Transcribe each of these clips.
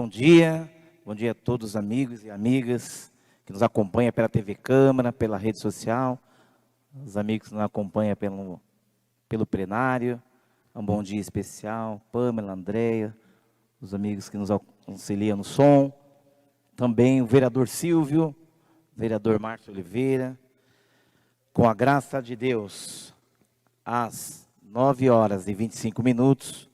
bom dia a todos os amigos e amigas que nos acompanham pela TV Câmara, pela rede social, os amigos que nos acompanham pelo plenário, um bom dia especial, Pamela, Andréia, os amigos que nos auxiliam no som, também o vereador Silvio, vereador Márcio Oliveira. Com a graça de Deus, às 9h25,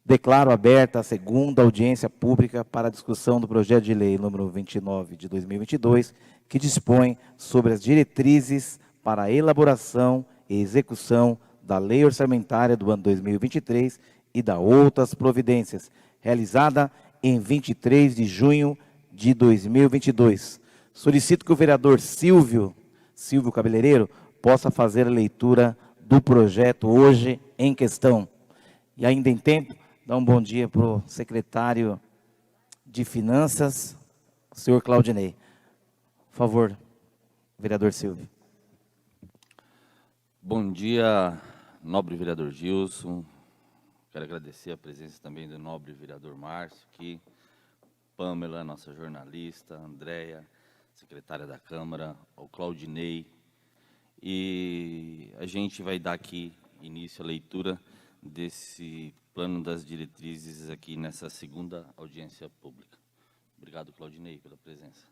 declaro aberta a segunda audiência pública para a discussão do projeto de lei número 29 de 2022, que dispõe sobre as diretrizes para a elaboração e execução da lei orçamentária do ano 2023 e da outras providências, realizada em 23 de junho de 2022. Solicito que o vereador Silvio Cabeleireiro possa fazer a leitura do projeto hoje em questão. E ainda em tempo, dar um bom dia para o secretário de Finanças, o senhor Claudinei. Por favor, vereador Silvio. Bom dia, nobre vereador Gilson. Quero agradecer a presença também do nobre vereador Márcio aqui, Pamela, nossa jornalista, Andréia, secretária da Câmara, o Claudinei. E a gente vai dar aqui início à leitura desse plano das diretrizes aqui nessa segunda audiência pública. Obrigado, Claudinei, pela presença.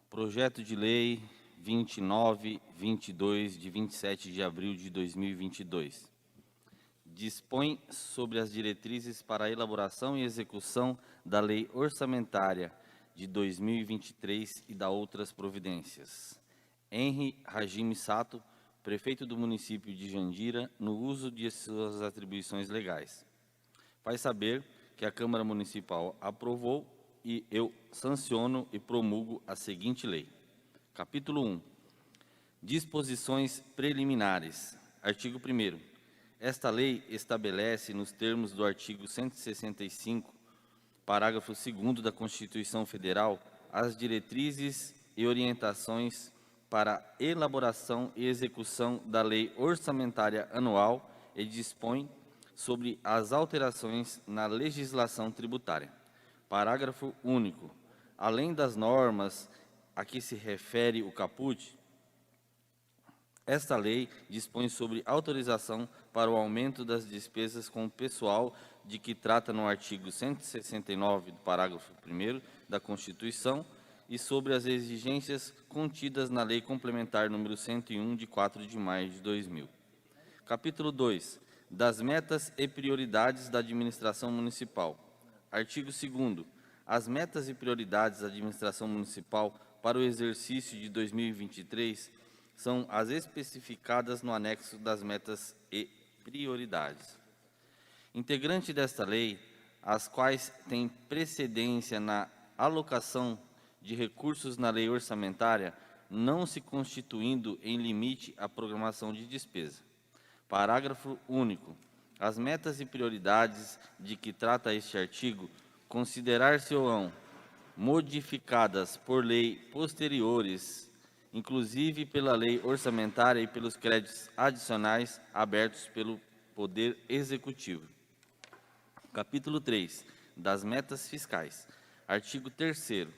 Projeto de Lei 2922, de 27 de abril de 2022. Dispõe sobre as diretrizes para a elaboração e execução da Lei Orçamentária de 2023 e da outras providências. Henri Hajime Sato, prefeito do município de Jandira, no uso de suas atribuições legais. Faz saber que a Câmara Municipal aprovou e eu sanciono e promulgo a seguinte lei. Capítulo 1. Disposições preliminares. Artigo 1º. Esta lei estabelece, nos termos do artigo 165, parágrafo 2º da Constituição Federal, as diretrizes e orientações para a elaboração e execução da Lei Orçamentária Anual e dispõe sobre as alterações na legislação tributária. Parágrafo único. Além das normas a que se refere o caput, esta lei dispõe sobre autorização para o aumento das despesas com o pessoal de que trata no artigo 169 do parágrafo 1º da Constituição e sobre as exigências contidas na Lei Complementar número 101, de 4 de maio de 2000. Capítulo 2. Das metas e prioridades da administração municipal. Artigo 2º. As metas e prioridades da administração municipal para o exercício de 2023 são as especificadas no anexo das metas e prioridades. Integrante desta lei, as quais têm precedência na alocação de recursos na lei orçamentária, não se constituindo em limite a programação de despesa. Parágrafo único. As metas e prioridades de que trata este artigo considerar-se-ão modificadas por lei posteriores, inclusive pela lei orçamentária e pelos créditos adicionais abertos pelo Poder Executivo. Capítulo 3. Das metas fiscais. Artigo 3º.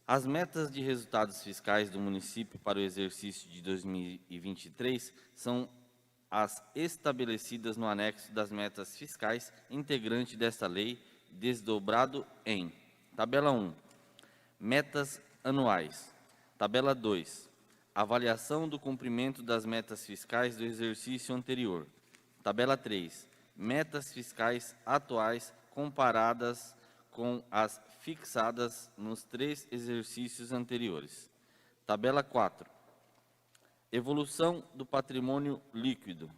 As metas de resultados fiscais do município para o exercício de 2023 são as estabelecidas no anexo das metas fiscais integrante desta lei, desdobrado em: tabela 1, metas anuais; tabela 2, avaliação do cumprimento das metas fiscais do exercício anterior; tabela 3, metas fiscais atuais comparadas com as fixadas nos 3 exercícios anteriores; tabela 4, evolução do patrimônio líquido;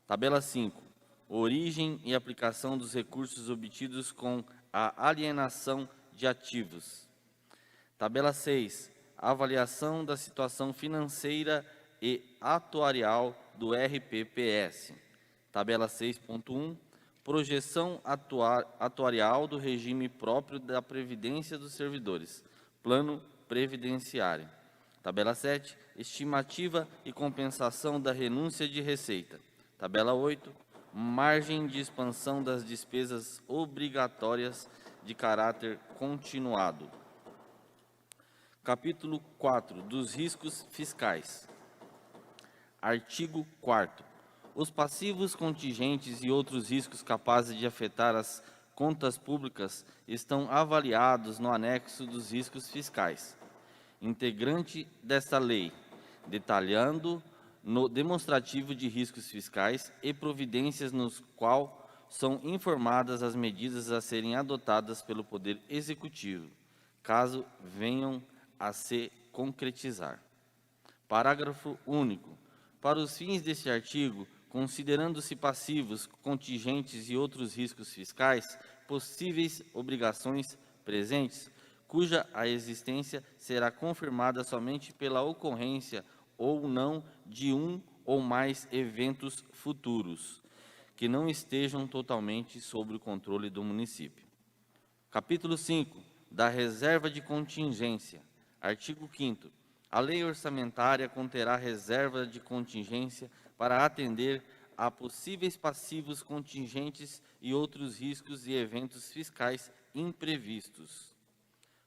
tabela 5, origem e aplicação dos recursos obtidos com a alienação de ativos; tabela 6, avaliação da situação financeira e atuarial do RPPS; tabela 6.1, projeção atuarial do regime próprio da Previdência dos Servidores, plano previdenciário; tabela 7, estimativa e compensação da renúncia de receita; tabela 8, margem de expansão das despesas obrigatórias de caráter continuado. Capítulo 4 dos riscos fiscais. Artigo 4º. Os passivos contingentes e outros riscos capazes de afetar as contas públicas estão avaliados no anexo dos riscos fiscais, integrante desta lei, detalhando no demonstrativo de riscos fiscais e providências nos qual são informadas as medidas a serem adotadas pelo Poder Executivo, caso venham a se concretizar. Parágrafo único. Para os fins deste artigo, considerando-se passivos, contingentes e outros riscos fiscais, possíveis obrigações presentes, cuja a existência será confirmada somente pela ocorrência ou não de um ou mais eventos futuros, que não estejam totalmente sob o controle do município. Capítulo 5 da reserva de contingência. Artigo 5º. A lei orçamentária conterá reserva de contingência para atender a possíveis passivos contingentes e outros riscos e eventos fiscais imprevistos.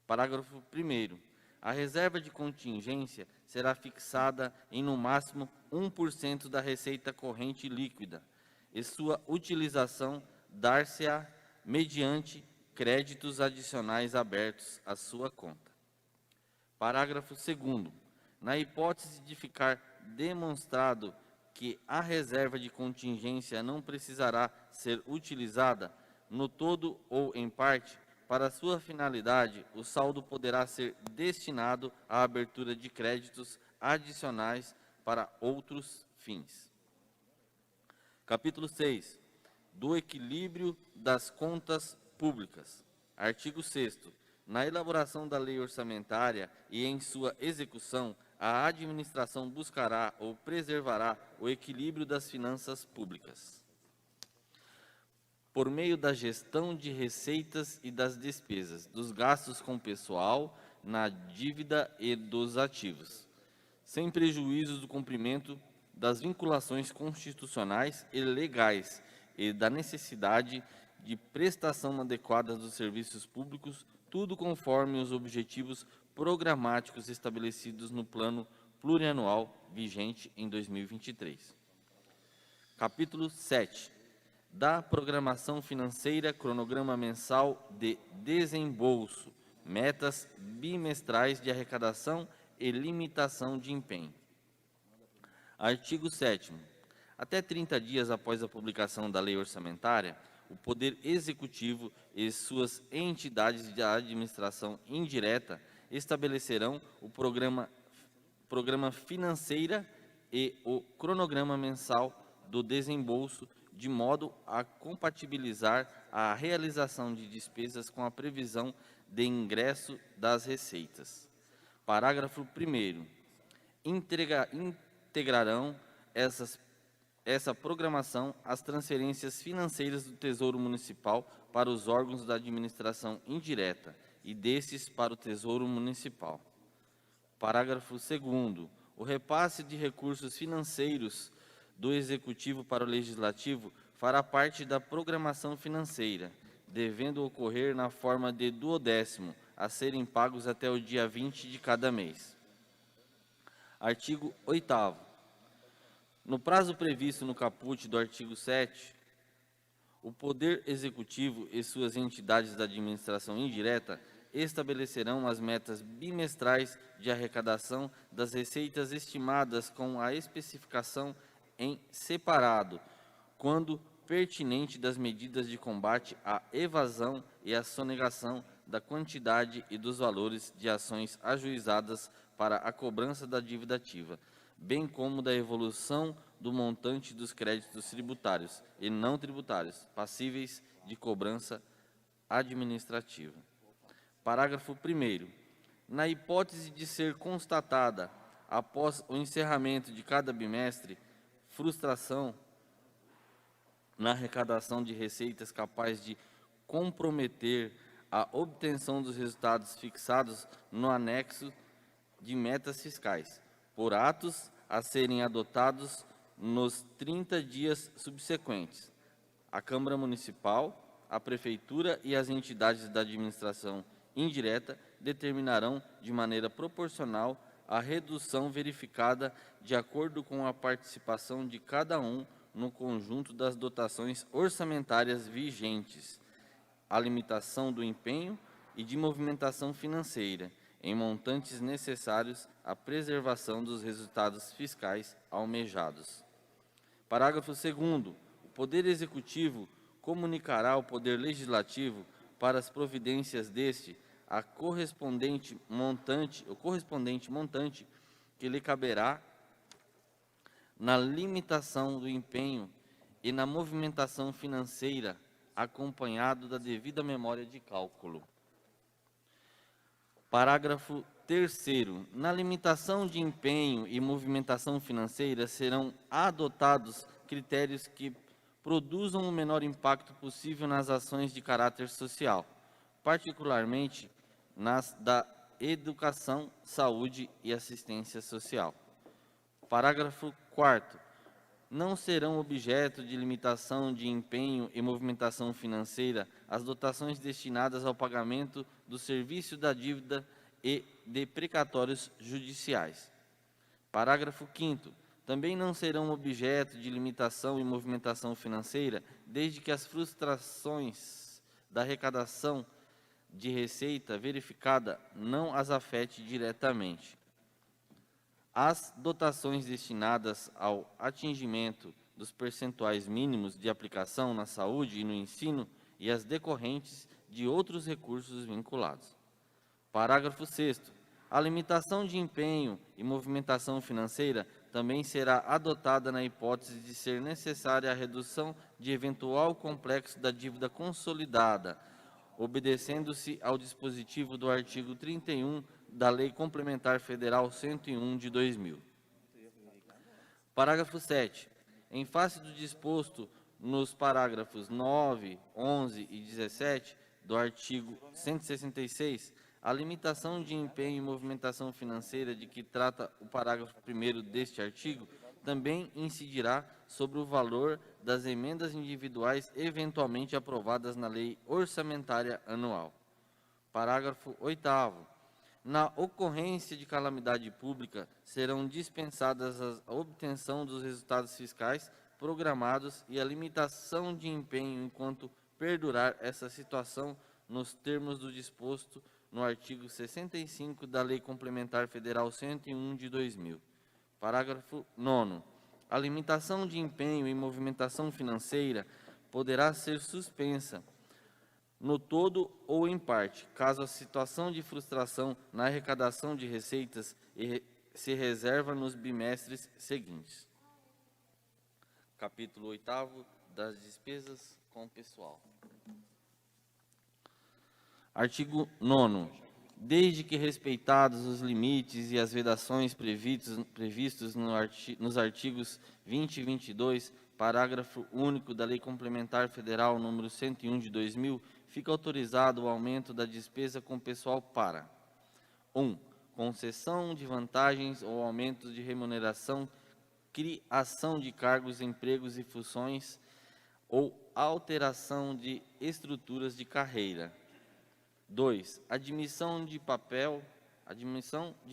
Parágrafo 1º. A reserva de contingência será fixada em no máximo 1% da receita corrente líquida, e sua utilização dar-se-á mediante créditos adicionais abertos à sua conta. Parágrafo 2º. Na hipótese de ficar demonstrado que a reserva de contingência não precisará ser utilizada, no todo ou em parte, para sua finalidade, o saldo poderá ser destinado à abertura de créditos adicionais para outros fins. Capítulo 6 do equilíbrio das contas públicas. Artigo 6º. Na elaboração da lei orçamentária e em sua execução, a administração buscará ou preservará o equilíbrio das finanças públicas, por meio da gestão de receitas e das despesas, dos gastos com pessoal, na dívida e dos ativos, sem prejuízo do cumprimento das vinculações constitucionais e legais e da necessidade de prestação adequada dos serviços públicos, tudo conforme os objetivos programáticos estabelecidos no Plano Plurianual vigente em 2023. Capítulo 7 da Programação Financeira, cronograma mensal de desembolso, metas bimestrais de arrecadação e limitação de empenho. Artigo 7º. Até 30 dias após a publicação da lei orçamentária, o Poder Executivo e suas entidades de administração indireta estabelecerão o programa financeira e o cronograma mensal do desembolso, de modo a compatibilizar a realização de despesas com a previsão de ingresso das receitas. Parágrafo 1º. Integrarão essa programação as transferências financeiras do Tesouro Municipal para os órgãos da administração indireta e destes para o Tesouro Municipal. Parágrafo 2º. O repasse de recursos financeiros do Executivo para o Legislativo fará parte da programação financeira, devendo ocorrer na forma de duodécimo, a serem pagos até o dia 20 de cada mês. Artigo 8º. No prazo previsto no caput do artigo 7, o Poder Executivo e suas entidades da administração indireta estabelecerão as metas bimestrais de arrecadação das receitas estimadas com a especificação em separado, quando pertinente, das medidas de combate à evasão e à sonegação da quantidade e dos valores de ações ajuizadas para a cobrança da dívida ativa, bem como da evolução do montante dos créditos tributários e não tributários passíveis de cobrança administrativa. Parágrafo 1º. Na hipótese de ser constatada, após o encerramento de cada bimestre, frustração na arrecadação de receitas capaz de comprometer a obtenção dos resultados fixados no anexo de metas fiscais, por atos a serem adotados nos 30 dias subsequentes, A Câmara Municipal, a Prefeitura e as entidades da administração indireta determinarão de maneira proporcional a redução verificada de acordo com a participação de cada um no conjunto das dotações orçamentárias vigentes, a limitação do empenho e de movimentação financeira, em montantes necessários à preservação dos resultados fiscais almejados. Parágrafo 2º. O Poder Executivo comunicará ao Poder Legislativo, para as providências deste, o correspondente montante que lhe caberá na limitação do empenho e na movimentação financeira, acompanhado da devida memória de cálculo. Parágrafo 3º. Na limitação de empenho e movimentação financeira serão adotados critérios que produzam o menor impacto possível nas ações de caráter social, particularmente nas da educação, saúde e assistência social. Parágrafo 4º. Não serão objeto de limitação de empenho e movimentação financeira as dotações destinadas ao pagamento do serviço da dívida e de precatórios judiciais. Parágrafo 5º. Também não serão objeto de limitação e movimentação financeira, desde que as frustrações da arrecadação de receita verificada não as afete diretamente. As dotações destinadas ao atingimento dos percentuais mínimos de aplicação na saúde e no ensino e as decorrentes de outros recursos vinculados. Parágrafo 6º. A limitação de empenho e movimentação financeira também será adotada na hipótese de ser necessária a redução de eventual complexo da dívida consolidada, obedecendo-se ao dispositivo do artigo 31 da Lei Complementar Federal 101 de 2000. Parágrafo 7º. Em face do disposto nos parágrafos 9, 11 e 17 do artigo 166, a limitação de empenho e movimentação financeira de que trata o parágrafo 1º deste artigo também incidirá sobre o valor das emendas individuais eventualmente aprovadas na Lei Orçamentária Anual. Parágrafo 8º. Na ocorrência de calamidade pública, serão dispensadas a obtenção dos resultados fiscais programados e a limitação de empenho enquanto perdurar essa situação nos termos do disposto no artigo 65 da Lei Complementar Federal 101 de 2000. Parágrafo 9º. A limitação de empenho e movimentação financeira poderá ser suspensa no todo ou em parte, caso a situação de frustração na arrecadação de receitas se reserva nos bimestres seguintes. Capítulo 8º das despesas com pessoal. Artigo 9º. Desde que respeitados os limites e as vedações previstos nos artigos 20 e 22, parágrafo único da Lei Complementar Federal número 101 de 2000, fica autorizado o aumento da despesa com pessoal para: 1. Concessão de vantagens ou aumentos de remuneração, criação de cargos, empregos e funções ou alteração de estruturas de carreira. 2. Admissão de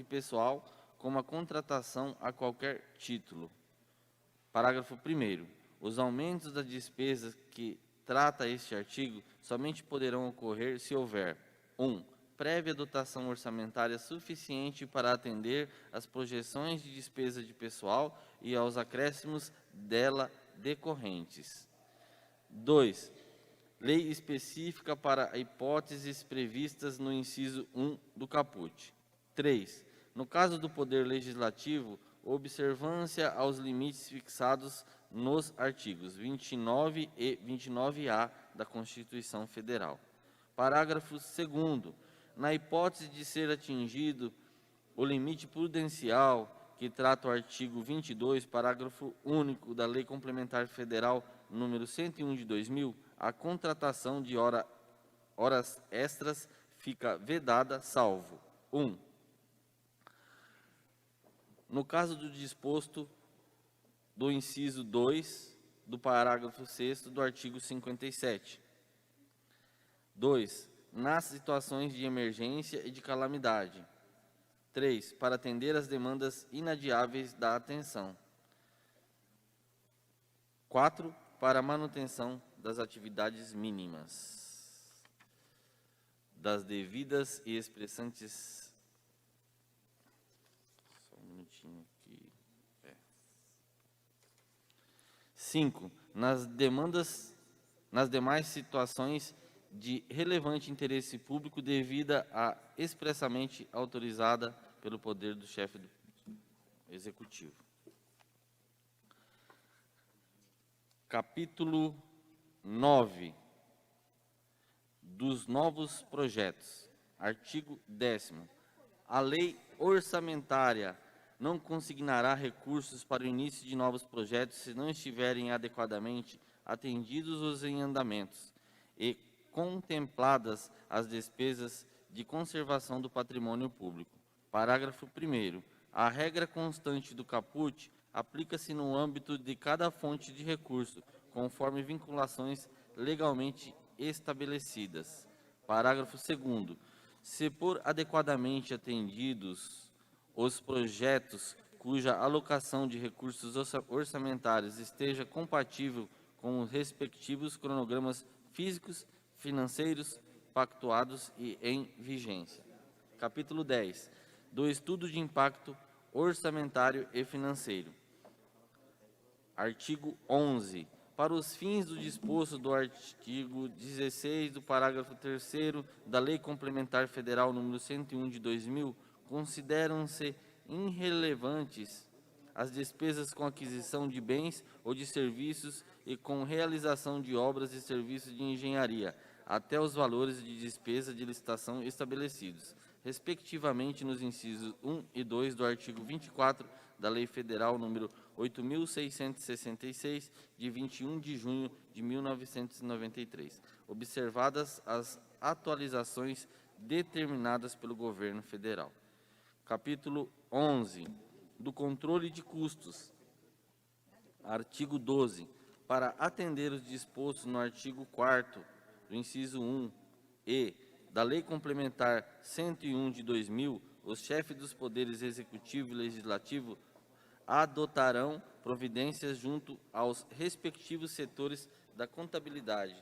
pessoal como a contratação a qualquer título. Parágrafo 1º. Os aumentos das despesas que trata este artigo somente poderão ocorrer se houver: 1. Prévia dotação orçamentária suficiente para atender às projeções de despesa de pessoal e aos acréscimos dela decorrentes. 2. Lei específica para hipóteses previstas no inciso 1 do caput. 3. No caso do Poder Legislativo, observância aos limites fixados nos artigos 29 e 29A da Constituição Federal. Parágrafo 2º. Na hipótese de ser atingido o limite prudencial que trata o artigo 22, parágrafo único da Lei Complementar Federal número 101 de 2000, a contratação de horas extras fica vedada, salvo: 1. No caso do disposto do inciso 2 do parágrafo 6º do artigo 57. 2. Nas situações de emergência e de calamidade. 3. Para atender às demandas inadiáveis da atenção. 4. Para a manutenção das atividades mínimas, das devidas e expressantes. Só um minutinho aqui. 5. Nas demais situações de relevante interesse público devida a expressamente autorizada pelo poder do chefe do Executivo. Capítulo 9 dos novos projetos. Artigo 10º. A lei orçamentária não consignará recursos para o início de novos projetos se não estiverem adequadamente atendidos os em andamentos e contempladas as despesas de conservação do patrimônio público. Parágrafo 1º. A regra constante do caput aplica-se no âmbito de cada fonte de recurso, conforme vinculações legalmente estabelecidas. Parágrafo 2º. Se por adequadamente atendidos os projetos cuja alocação de recursos orçamentários esteja compatível com os respectivos cronogramas físicos, financeiros, pactuados e em vigência. Capítulo 10. Do estudo de impacto orçamentário e financeiro. Artigo 11. Para os fins do disposto do artigo 16 do parágrafo 3º da Lei Complementar Federal nº 101 de 2000, consideram-se irrelevantes as despesas com aquisição de bens ou de serviços e com realização de obras e serviços de engenharia, até os valores de despesa de licitação estabelecidos, respectivamente nos incisos 1 e 2 do artigo 24 da Lei Federal nº 8.666, de 21 de junho de 1993, observadas as atualizações determinadas pelo Governo Federal. Capítulo 11. Do controle de custos. Artigo 12. Para atender os dispostos no artigo 4º, do inciso 1 e da Lei Complementar 101 de 2000, os chefes dos poderes executivo e legislativo adotarão providências junto aos respectivos setores da contabilidade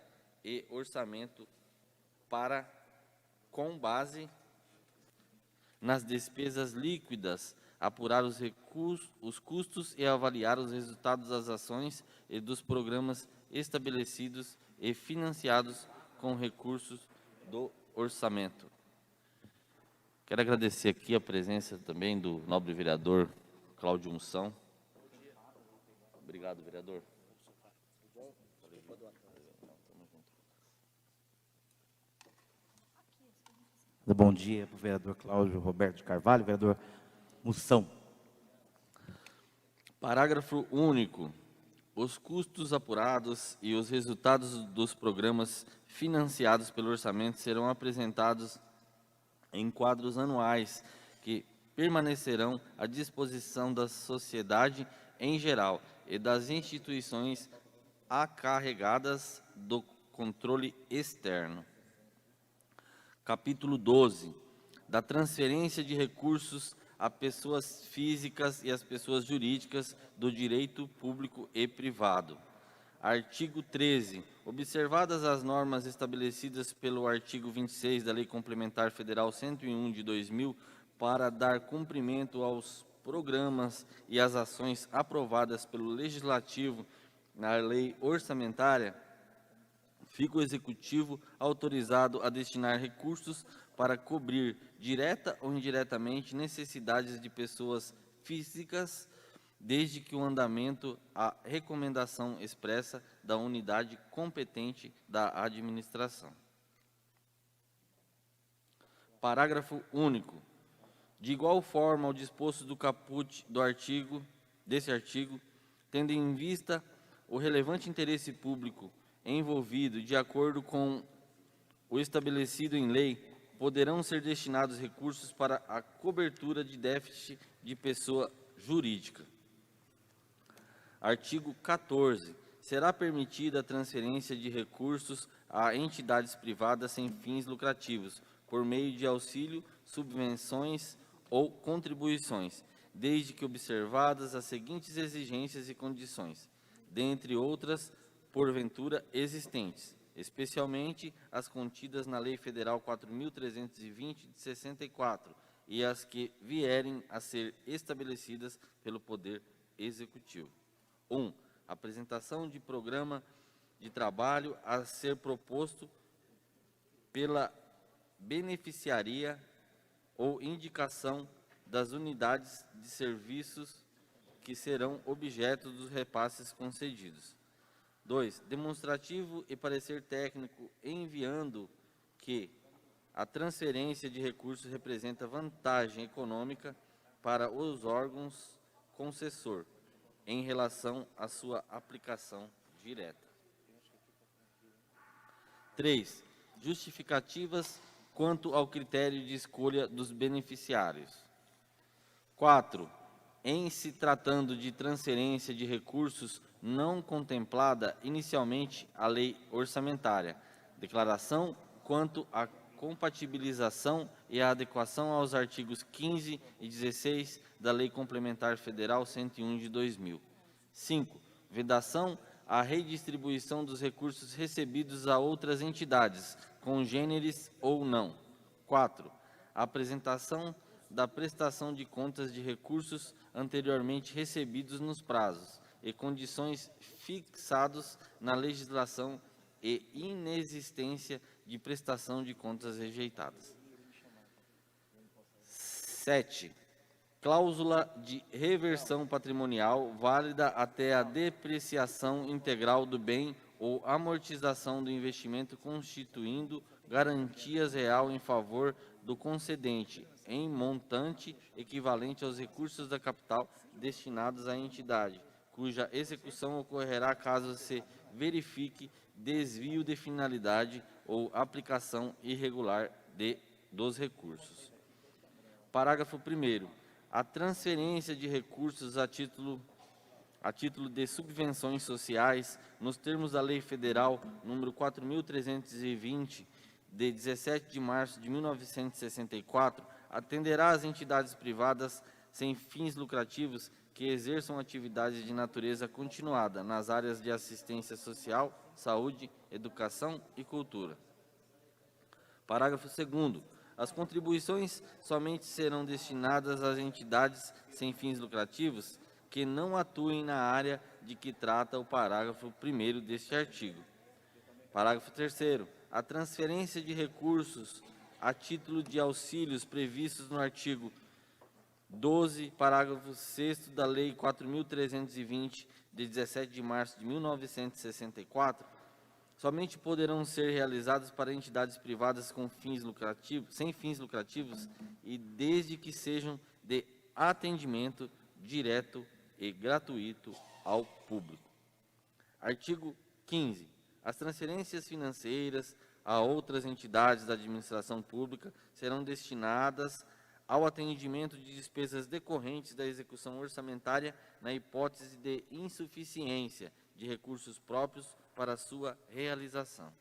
e orçamento para, com base nas despesas líquidas, apurar os custos e avaliar os resultados das ações e dos programas estabelecidos e financiados com recursos do orçamento. Quero agradecer aqui a presença também do nobre vereador Cláudio Unção. Obrigado, vereador. Bom dia para o vereador Cláudio Roberto de Carvalho, vereador Unção. Parágrafo único. Os custos apurados e os resultados dos programas financiados pelo orçamento serão apresentados em quadros anuais que permanecerão à disposição da sociedade em geral e das instituições acarregadas do controle externo. Capítulo 12. Da transferência de recursos a pessoas físicas e às pessoas jurídicas do direito público e privado. Artigo 13. Observadas as normas estabelecidas pelo artigo 26 da Lei Complementar Federal 101 de 2000, para dar cumprimento aos programas e às ações aprovadas pelo Legislativo na lei orçamentária, fica o Executivo autorizado a destinar recursos para cobrir, direta ou indiretamente, necessidades de pessoas físicas, desde que o andamento a recomendação expressa da unidade competente da administração. Parágrafo único. De igual forma, ao disposto do caput desse artigo, tendo em vista o relevante interesse público envolvido, de acordo com o estabelecido em lei, poderão ser destinados recursos para a cobertura de déficit de pessoa jurídica. Artigo 14. será permitida a transferência de recursos a entidades privadas sem fins lucrativos, por meio de auxílio, subvenções ou contribuições, desde que observadas as seguintes exigências e condições, dentre outras, porventura existentes, especialmente as contidas na Lei Federal 4.320, de 64, e as que vierem a ser estabelecidas pelo Poder Executivo. 1. Apresentação de programa de trabalho a ser proposto pela beneficiaria ou indicação das unidades de serviços que serão objeto dos repasses concedidos. 2. Demonstrativo e parecer técnico enviando que a transferência de recursos representa vantagem econômica para os órgãos concessor em relação à sua aplicação direta. 3. Justificativas quanto ao critério de escolha dos beneficiários. 4. Em se tratando de transferência de recursos não contemplada inicialmente a lei orçamentária, declaração quanto à compatibilização e à adequação aos artigos 15 e 16 da Lei Complementar Federal 101 de 2000. 5. Vedação à redistribuição dos recursos recebidos a outras entidades, congêneres ou não. 4. Apresentação da prestação de contas de recursos anteriormente recebidos nos prazos e condições fixados na legislação e inexistência de prestação de contas rejeitadas. 7. Cláusula de reversão patrimonial válida até a depreciação integral do bem ou amortização do investimento, constituindo garantias real em favor do concedente, em montante equivalente aos recursos da capital destinados à entidade, cuja execução ocorrerá caso se verifique desvio de finalidade ou aplicação irregular dos recursos. Parágrafo 1º. A transferência de recursos a título de subvenções sociais, nos termos da Lei Federal nº 4.320, de 17 de março de 1964, atenderá às entidades privadas sem fins lucrativos que exerçam atividades de natureza continuada nas áreas de assistência social, saúde, educação e cultura. Parágrafo 2º. As contribuições somente serão destinadas às entidades sem fins lucrativos que não atuem na área de que trata o parágrafo 1º deste artigo. Parágrafo 3º. A transferência de recursos a título de auxílios previstos no artigo 12, parágrafo 6º da Lei 4.320, de 17 de março de 1964, somente poderão ser realizados para entidades privadas com sem fins lucrativos e desde que sejam de atendimento direto e gratuito ao público. Artigo 15. As transferências financeiras a outras entidades da administração pública serão destinadas ao atendimento de despesas decorrentes da execução orçamentária na hipótese de insuficiência de recursos próprios para sua realização.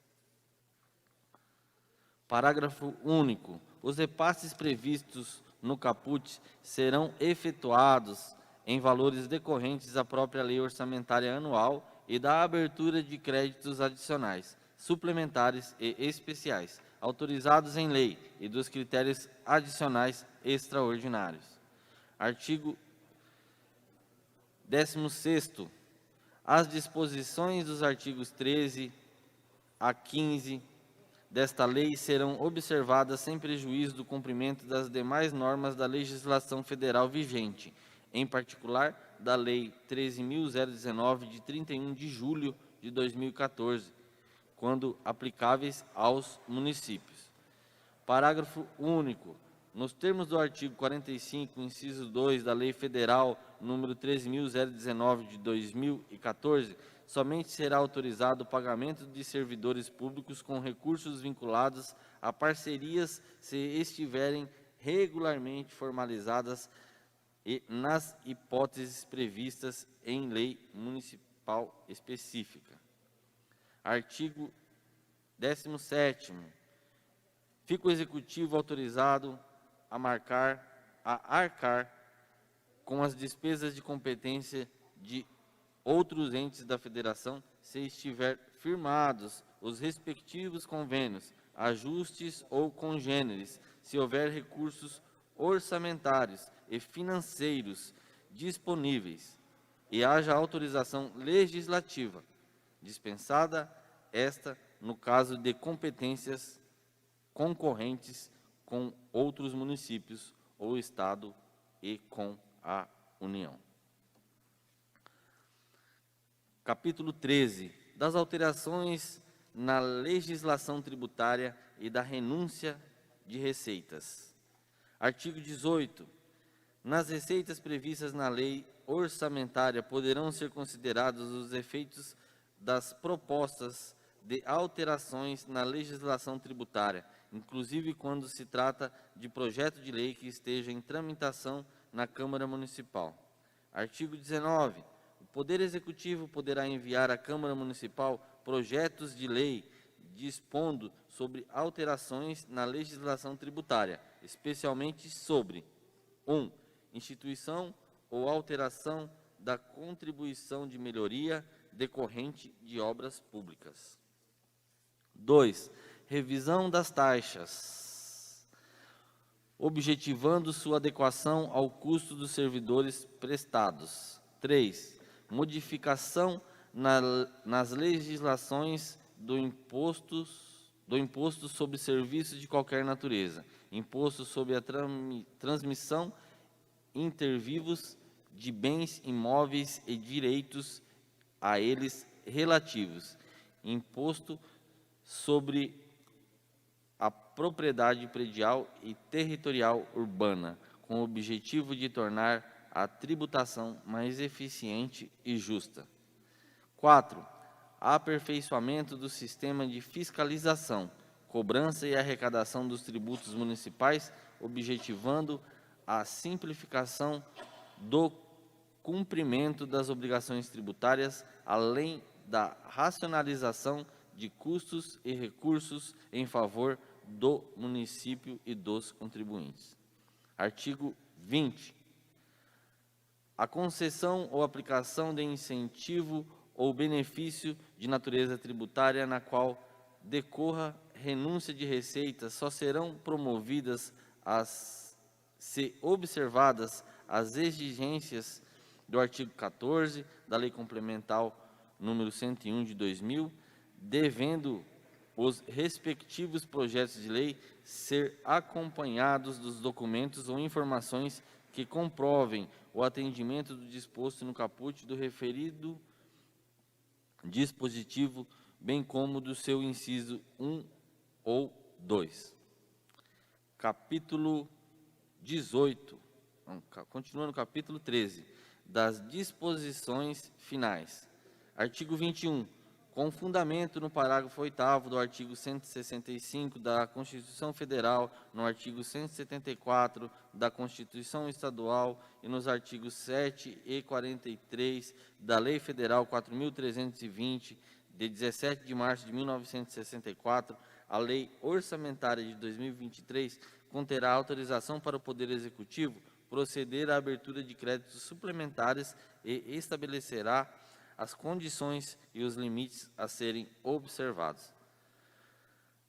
Parágrafo único. Os repasses previstos no caput serão efetuados em valores decorrentes da própria lei orçamentária anual e da abertura de créditos adicionais, suplementares e especiais, autorizados em lei e dos critérios adicionais extraordinários. Artigo 16º. As disposições dos artigos 13 a 15 desta lei serão observadas sem prejuízo do cumprimento das demais normas da legislação federal vigente, em particular da Lei 13.019, de 31 de julho de 2014, quando aplicáveis aos municípios. Parágrafo único. Nos termos do artigo 45, inciso 2 da Lei Federal número 13.019 de 2014, somente será autorizado o pagamento de servidores públicos com recursos vinculados a parcerias se estiverem regularmente formalizadas e nas hipóteses previstas em lei municipal. municipal específica. Artigo 17º. Fica o Executivo autorizado a arcar com as despesas de competência de outros entes da Federação, se estiver firmados os respectivos convênios, ajustes ou congêneres, se houver recursos orçamentários e financeiros disponíveis e haja autorização legislativa, dispensada esta no caso de competências concorrentes com outros municípios ou Estado e com a União. Capítulo 13. Das alterações na legislação tributária e da renúncia de receitas. Artigo 18. Nas receitas previstas na lei orçamentária poderão ser considerados os efeitos das propostas de alterações na legislação tributária, inclusive quando se trata de projeto de lei que esteja em tramitação na Câmara Municipal. Artigo 19. O Poder Executivo poderá enviar à Câmara Municipal projetos de lei dispondo sobre alterações na legislação tributária, especialmente sobre 1. Instituição ou alteração da contribuição de melhoria decorrente de obras públicas. 2. Revisão das taxas, objetivando sua adequação ao custo dos servidores prestados. 3. Modificação nas legislações do imposto sobre serviços de qualquer natureza, imposto sobre a transmissão intervivos de bens imóveis e direitos a eles relativos, imposto sobre a propriedade predial e territorial urbana, com o objetivo de tornar a tributação mais eficiente e justa. 4. Aperfeiçoamento do sistema de fiscalização, cobrança e arrecadação dos tributos municipais, objetivando a simplificação do cumprimento das obrigações tributárias, além da racionalização de custos e recursos em favor do município e dos contribuintes. Artigo 20. A concessão ou aplicação de incentivo ou benefício de natureza tributária na qual decorra renúncia de receitas só serão promovidas se observadas as exigências do artigo 14 da Lei Complementar número 101 de 2000, devendo os respectivos projetos de lei ser acompanhados dos documentos ou informações que comprovem o atendimento do disposto no caput do referido dispositivo, bem como do seu inciso 1 ou 2. Capítulo 18, continua no capítulo 13, das disposições finais. Artigo 21. Com fundamento no parágrafo 8º do artigo 165 da Constituição Federal, no artigo 174 da Constituição Estadual e nos artigos 7 e 43 da Lei Federal 4.320, de 17 de março de 1964, a Lei Orçamentária de 2023 conterá autorização para o Poder Executivo proceder à abertura de créditos suplementares e estabelecerá as condições e os limites a serem observados.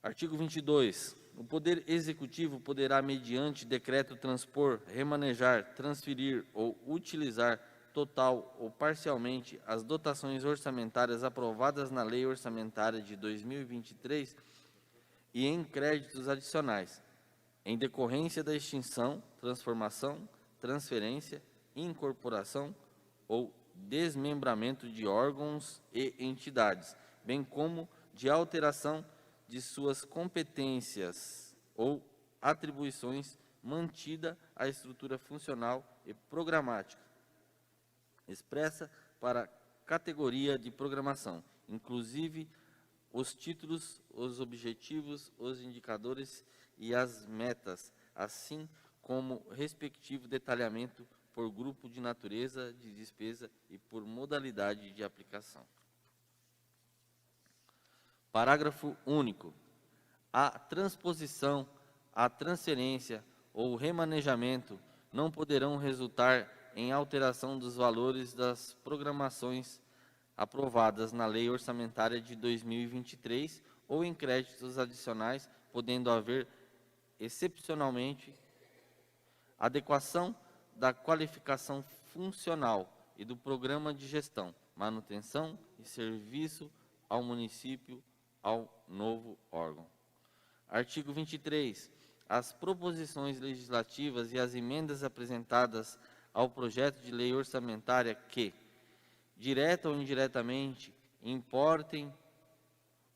Artigo 22. O Poder Executivo poderá, mediante decreto, transpor, remanejar, transferir ou utilizar total ou parcialmente as dotações orçamentárias aprovadas na Lei Orçamentária de 2023 e em créditos adicionais, em decorrência da extinção, transformação, transferência, incorporação ou desmembramento de órgãos e entidades, bem como de alteração de suas competências ou atribuições, mantida a estrutura funcional e programática expressa para categoria de programação, inclusive os títulos, os objetivos, os indicadores e as metas, assim como respectivo detalhamento por grupo de natureza de despesa e por modalidade de aplicação. Parágrafo único. A transposição, a transferência ou remanejamento não poderão resultar em alteração dos valores das programações aprovadas na Lei Orçamentária de 2023 ou em créditos adicionais, podendo haver, excepcionalmente, adequação da qualificação funcional e do programa de gestão, manutenção e serviço ao município, ao novo órgão. Artigo 23. As proposições legislativas e as emendas apresentadas ao projeto de lei orçamentária que, direta ou indiretamente, importem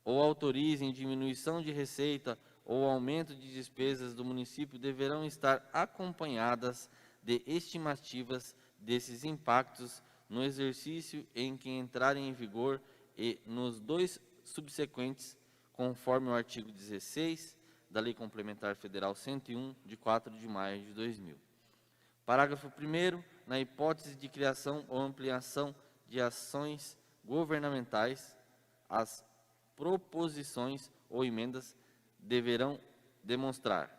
ou autorizem diminuição de receita ou aumento de despesas do município deverão estar acompanhadas de estimativas desses impactos no exercício em que entrarem em vigor e nos 2 subsequentes, conforme o artigo 16 da Lei Complementar Federal 101, de 4 de maio de 2000. Parágrafo 1º. Na hipótese de criação ou ampliação de ações governamentais, as proposições ou emendas deverão demonstrar: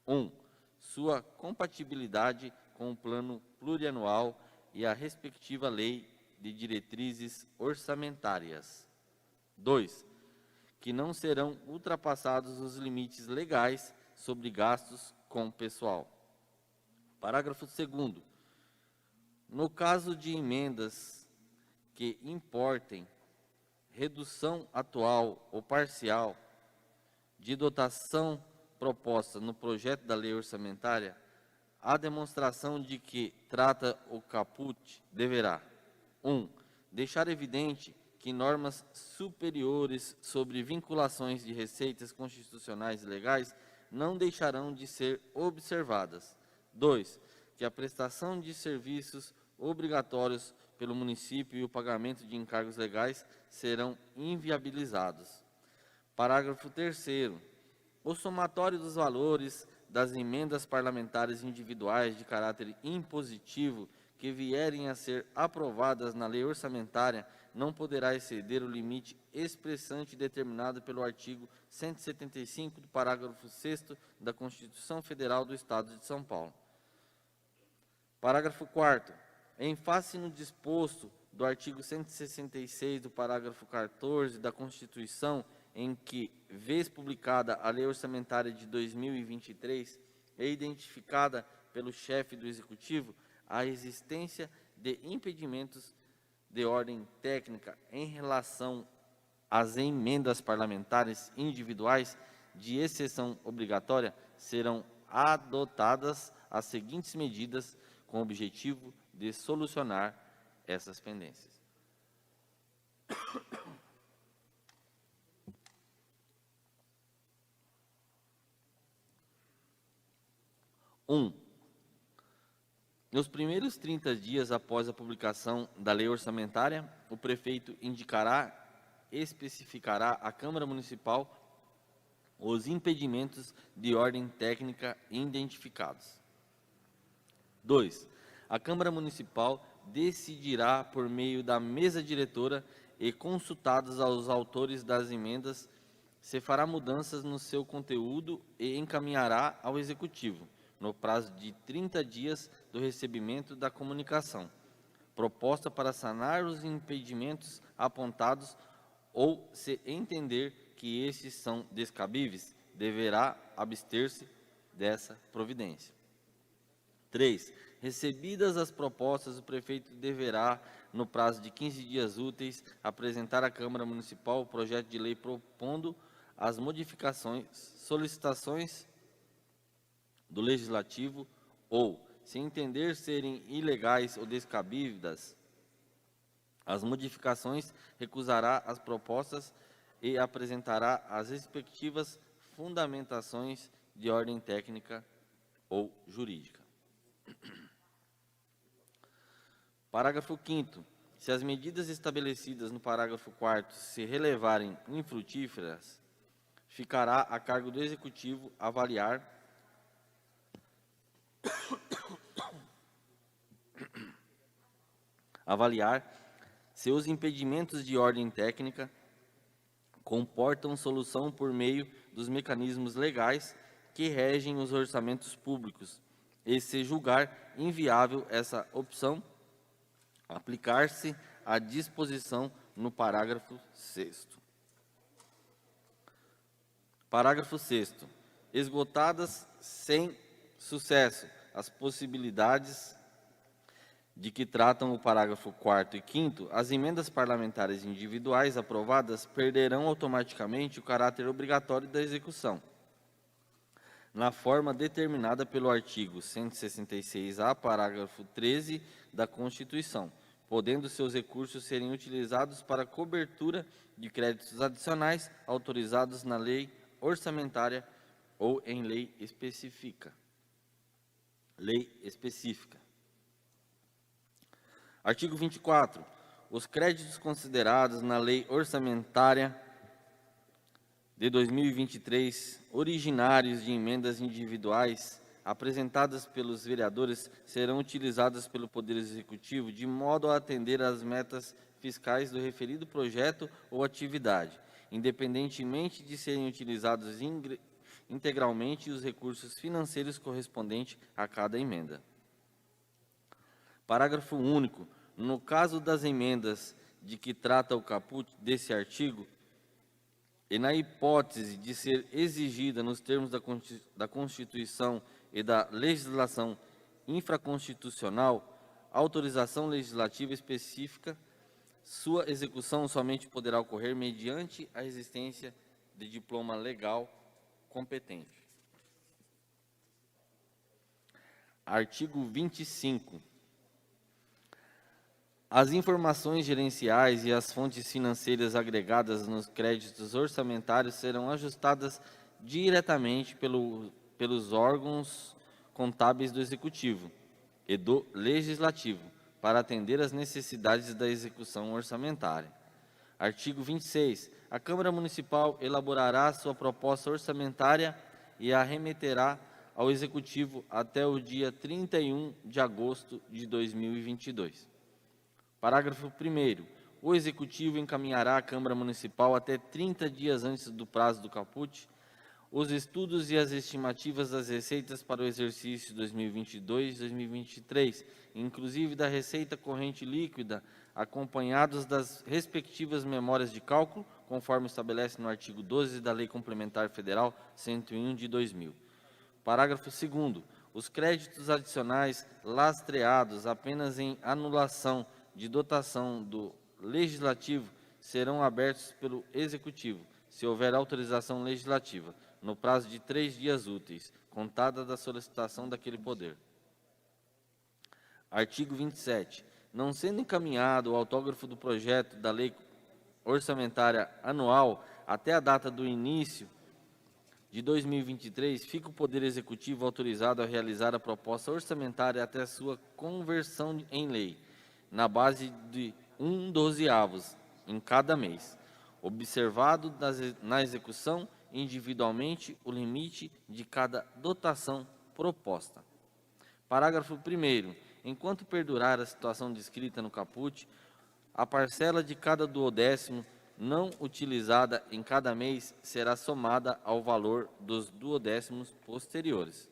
1. Sua compatibilidade com o plano plurianual e a respectiva lei de diretrizes orçamentárias. 2. Que não serão ultrapassados os limites legais sobre gastos com pessoal. Parágrafo 2º. No caso de emendas que importem redução atual ou parcial de dotação proposta no projeto da lei orçamentária, a demonstração de que trata o caput deverá: 1. Deixar evidente que normas superiores sobre vinculações de receitas constitucionais e legais não deixarão de ser observadas. 2. Que a prestação de serviços obrigatórios pelo município e o pagamento de encargos legais serão inviabilizados. Parágrafo 3º. O somatório dos valores das emendas parlamentares individuais de caráter impositivo que vierem a ser aprovadas na lei orçamentária não poderá exceder o limite expressante determinado pelo artigo 175 do parágrafo 6º da Constituição Federal do Estado de São Paulo. Parágrafo 4º. Em face no disposto do artigo 166 do parágrafo 14 da Constituição, em que, vez publicada a lei orçamentária de 2023, é identificada pelo chefe do Executivo a existência de impedimentos de ordem técnica em relação às emendas parlamentares individuais de exceção obrigatória, serão adotadas as seguintes medidas com o objetivo de solucionar essas pendências. 1. Nos primeiros 30 dias após a publicação da lei orçamentária, o prefeito especificará à Câmara Municipal os impedimentos de ordem técnica identificados. 2. A Câmara Municipal decidirá por meio da mesa diretora e consultados aos autores das emendas, se fará mudanças no seu conteúdo e encaminhará ao Executivo, no prazo de 30 dias do recebimento da comunicação, proposta para sanar os impedimentos apontados ou, se entender que estes são descabíveis, deverá abster-se dessa providência. 3. Recebidas as propostas, o prefeito deverá, no prazo de 15 dias úteis, apresentar à Câmara Municipal o projeto de lei propondo as modificações, solicitações do Legislativo ou, se entender serem ilegais ou descabidas, as modificações, recusará as propostas e apresentará as respectivas fundamentações de ordem técnica ou jurídica. Parágrafo 5º. Se as medidas estabelecidas no parágrafo 4º se relevarem infrutíferas, ficará a cargo do Executivo avaliar avaliar se os impedimentos de ordem técnica comportam solução por meio dos mecanismos legais que regem os orçamentos públicos e, se julgar inviável essa opção, aplicar-se a disposição no parágrafo 6º. Parágrafo 6º. Esgotadas sem sucesso as possibilidades de que tratam o parágrafo 4º e 5º, as emendas parlamentares individuais aprovadas perderão automaticamente o caráter obrigatório da execução, na forma determinada pelo artigo 166-A, parágrafo 13 da Constituição, podendo seus recursos serem utilizados para cobertura de créditos adicionais autorizados na lei orçamentária ou em lei específica. Artigo 24. Os créditos considerados na lei orçamentária de 2023, originários de emendas individuais apresentadas pelos vereadores, serão utilizados pelo Poder Executivo de modo a atender às metas fiscais do referido projeto ou atividade, independentemente de serem utilizados integralmente os recursos financeiros correspondentes a cada emenda. Parágrafo único. No caso das emendas de que trata o caput desse artigo, e na hipótese de ser exigida nos termos da Constituição e da legislação infraconstitucional, autorização legislativa específica, sua execução somente poderá ocorrer mediante a existência de diploma legal competente. Artigo 25. As informações gerenciais e as fontes financeiras agregadas nos créditos orçamentários serão ajustadas diretamente pelos órgãos contábeis do Executivo e do Legislativo, para atender às necessidades da execução orçamentária. Artigo 26. A Câmara Municipal elaborará sua proposta orçamentária e a remeterá ao Executivo até o dia 31 de agosto de 2022. Parágrafo 1º. O Executivo encaminhará à Câmara Municipal até 30 dias antes do prazo do caput os estudos e as estimativas das receitas para o exercício 2022-2023, inclusive da receita corrente líquida, acompanhados das respectivas memórias de cálculo, conforme estabelece no artigo 12 da Lei Complementar Federal 101 de 2000. Parágrafo 2º. Os créditos adicionais lastreados apenas em anulação de dotação do Legislativo serão abertos pelo Executivo, se houver autorização legislativa, no prazo de 3 dias úteis, contada da solicitação daquele poder. Artigo 27. Não sendo encaminhado o autógrafo do projeto da Lei Orçamentária Anual até a data do início de 2023, fica o Poder Executivo autorizado a realizar a proposta orçamentária até sua conversão em lei, na base de 1/12 em cada mês, observado na execução individualmente o limite de cada dotação proposta. Parágrafo 1º. Enquanto perdurar a situação descrita no caput, a parcela de cada duodécimo não utilizada em cada mês será somada ao valor dos duodécimos posteriores.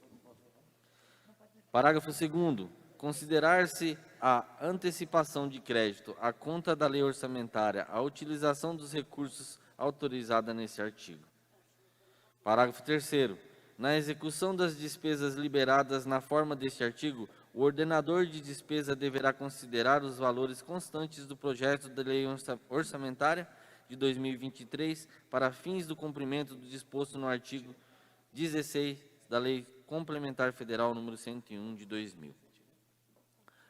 Parágrafo 2º. Considerar-se a antecipação de crédito à conta da lei orçamentária a utilização dos recursos autorizada nesse artigo. Parágrafo 3º. Na execução das despesas liberadas na forma deste artigo, o ordenador de despesa deverá considerar os valores constantes do projeto de lei orçamentária de 2023 para fins do cumprimento do disposto no artigo 16 da Lei Complementar Federal número 101 de 2000.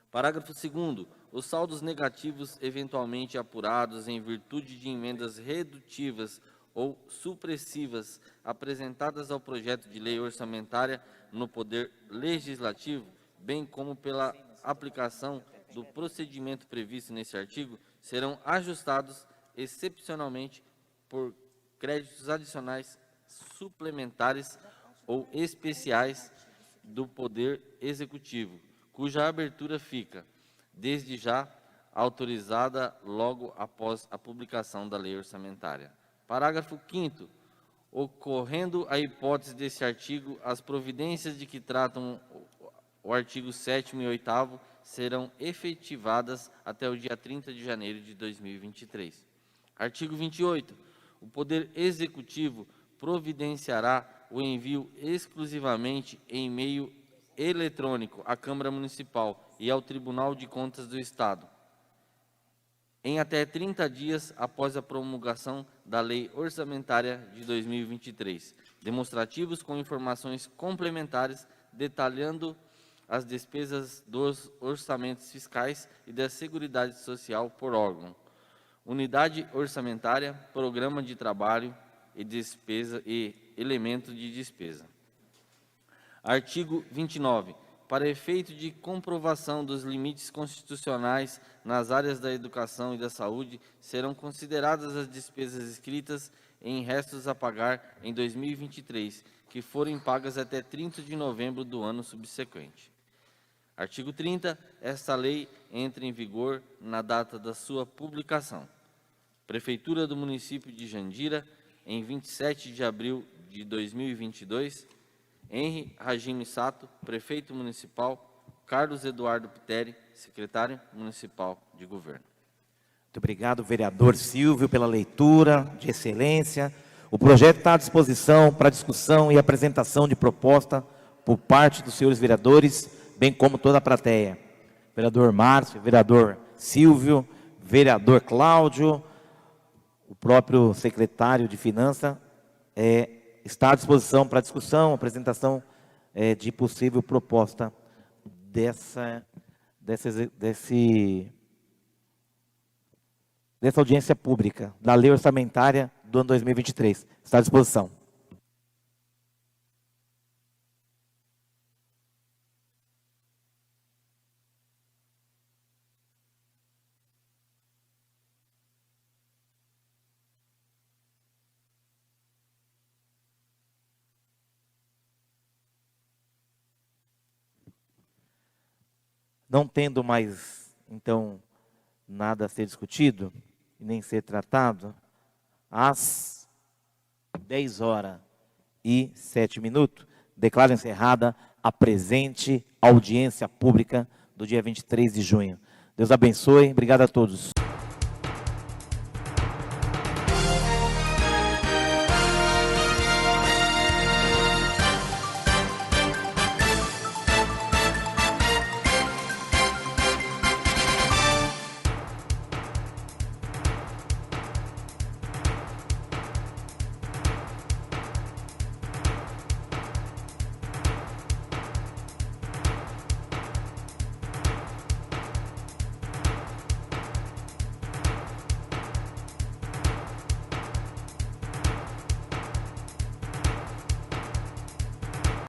Parágrafo 2º. Os saldos negativos eventualmente apurados em virtude de emendas redutivas ou supressivas apresentadas ao projeto de lei orçamentária no Poder Legislativo, bem como pela aplicação do procedimento previsto nesse artigo, serão ajustados excepcionalmente por créditos adicionais suplementares ou especiais do Poder Executivo, cuja abertura fica, desde já, autorizada logo após a publicação da lei orçamentária. Parágrafo 5º. Ocorrendo a hipótese desse artigo, as providências de que tratam o artigo 7º e 8º serão efetivadas até o dia 30 de janeiro de 2023. Artigo 28. O Poder Executivo providenciará o envio exclusivamente em meio eletrônico à Câmara Municipal e ao Tribunal de Contas do Estado, em até 30 dias após a promulgação da Lei Orçamentária de 2023, demonstrativos com informações complementares detalhando as despesas dos orçamentos fiscais e da Seguridade Social por órgão, unidade orçamentária, programa de trabalho e despesa e elemento de despesa. Artigo 29. Para efeito de comprovação dos limites constitucionais nas áreas da educação e da saúde, serão consideradas as despesas inscritas em restos a pagar em 2023, que forem pagas até 30 de novembro do ano subsequente. Artigo 30. Esta lei entra em vigor na data da sua publicação. Prefeitura do município de Jandira, em 27 de abril de 2022, Henri Ragime Sato, prefeito municipal, Carlos Eduardo Piteri, secretário municipal de governo. Muito obrigado, vereador Silvio, pela leitura de excelência. O projeto está à disposição para discussão e apresentação de proposta por parte dos senhores vereadores, bem como toda a plateia. Vereador Márcio, vereador Silvio, vereador Cláudio, o próprio secretário de Finanças, está à disposição para discussão, apresentação de possível proposta dessa audiência pública, da lei orçamentária do ano 2023. Está à disposição. Não tendo mais, então, nada a ser discutido, nem ser tratado, às 10h07, declaro encerrada a presente audiência pública do dia 23 de junho. Deus abençoe, obrigado a todos.